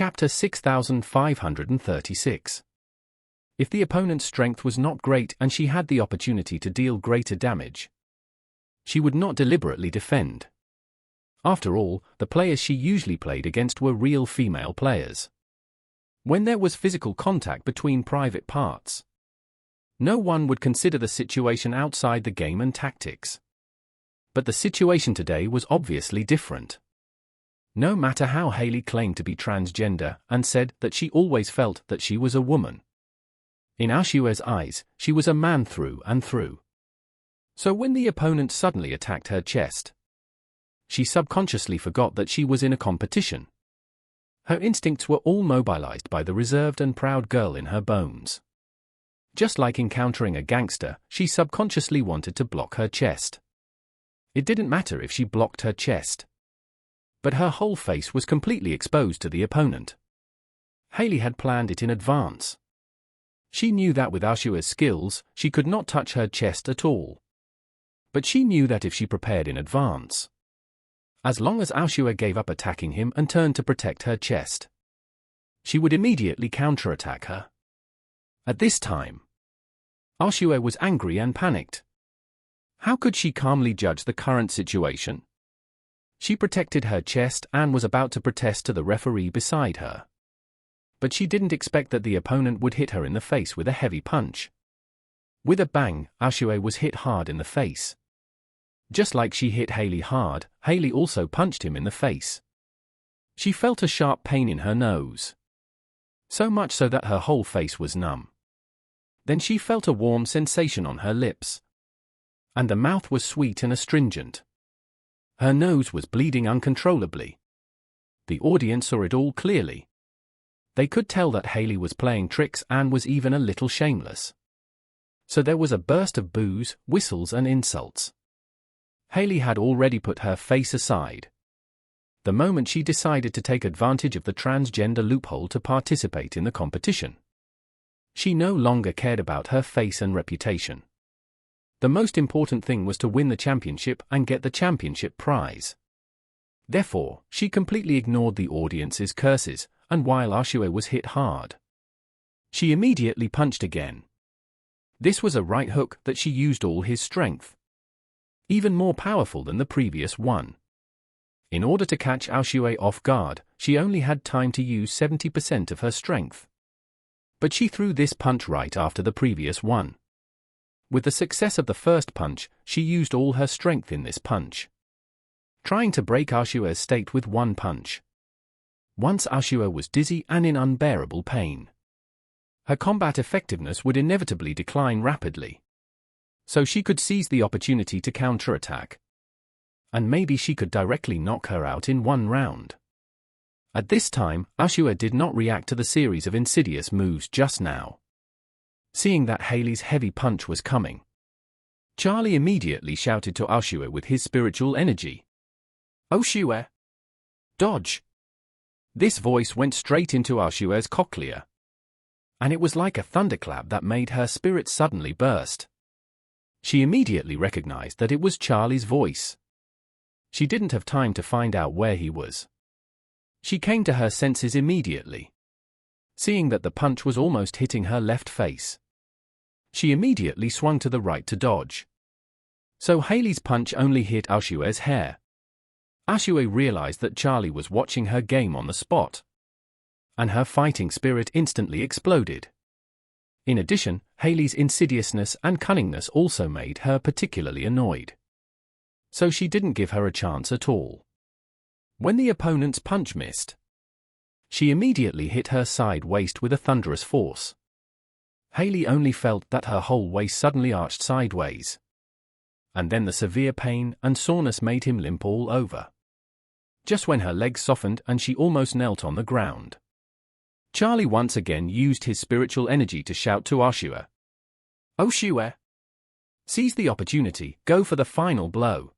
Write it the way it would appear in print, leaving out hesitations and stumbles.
Chapter 6536. If the opponent's strength was not great and she had the opportunity to deal greater damage, she would not deliberately defend. After all, the players she usually played against were real female players. When there was physical contact between private parts, no one would consider the situation outside the game and tactics. But the situation today was obviously different. No matter how Hayley claimed to be transgender and said that she always felt that she was a woman, in Aoshue's eyes, she was a man through and through. So when the opponent suddenly attacked her chest, she subconsciously forgot that she was in a competition. Her instincts were all mobilized by the reserved and proud girl in her bones. Just like encountering a gangster, she subconsciously wanted to block her chest. It didn't matter if she blocked her chest, but her whole face was completely exposed to the opponent. Hayley had planned it in advance. She knew that with Aoshue's skills, she could not touch her chest at all. But she knew that if she prepared in advance, as long as Aoshue gave up attacking him and turned to protect her chest, she would immediately counterattack her. At this time, Aoshue was angry and panicked. How could she calmly judge the current situation? She protected her chest and was about to protest to the referee beside her. But she didn't expect that the opponent would hit her in the face with a heavy punch. With a bang, Aoshue was hit hard in the face. Just like she hit Hayley hard, Hayley also punched him in the face. She felt a sharp pain in her nose, so much so that her whole face was numb. Then she felt a warm sensation on her lips, and the mouth was sweet and astringent. Her nose was bleeding uncontrollably. The audience saw it all clearly. They could tell that Hayley was playing tricks and was even a little shameless. So there was a burst of boos, whistles and insults. Hayley had already put her face aside the moment she decided to take advantage of the transgender loophole to participate in the competition. She no longer cared about her face and reputation. The most important thing was to win the championship and get the championship prize. Therefore, she completely ignored the audience's curses, and while Aoshue was hit hard, she immediately punched again. This was a right hook that she used all his strength, even more powerful than the previous one. In order to catch Aoshue off guard, she only had time to use 70% of her strength. But she threw this punch right after the previous one. With the success of the first punch, she used all her strength in this punch, trying to break Aoshue's state with one punch. Once Aoshue was dizzy and in unbearable pain. Her combat effectiveness would inevitably decline rapidly. So she could seize the opportunity to counterattack. And maybe she could directly knock her out in one round. At this time, Aoshue did not react to the series of insidious moves just now. Seeing that Hayley's heavy punch was coming, Charlie immediately shouted to Aoshue with his spiritual energy. "Aoshue! Dodge!" This voice went straight into Aoshue's cochlea, and it was like a thunderclap that made her spirit suddenly burst. She immediately recognized that it was Charlie's voice. She didn't have time to find out where he was. She came to her senses immediately, seeing that the punch was almost hitting her left face. She immediately swung to the right to dodge. So Hayley's punch only hit Aoshue's hair. Aoshue realized that Charlie was watching her game on the spot, and her fighting spirit instantly exploded. In addition, Hayley's insidiousness and cunningness also made her particularly annoyed. So she didn't give her a chance at all. When the opponent's punch missed, she immediately hit her side waist with a thunderous force. Hayley only felt that her whole waist suddenly arched sideways, and then the severe pain and soreness made him limp all over. Just when her legs softened and she almost knelt on the ground, Charlie once again used his spiritual energy to shout to Aoshue. "Aoshue! Seize the opportunity, go for the final blow."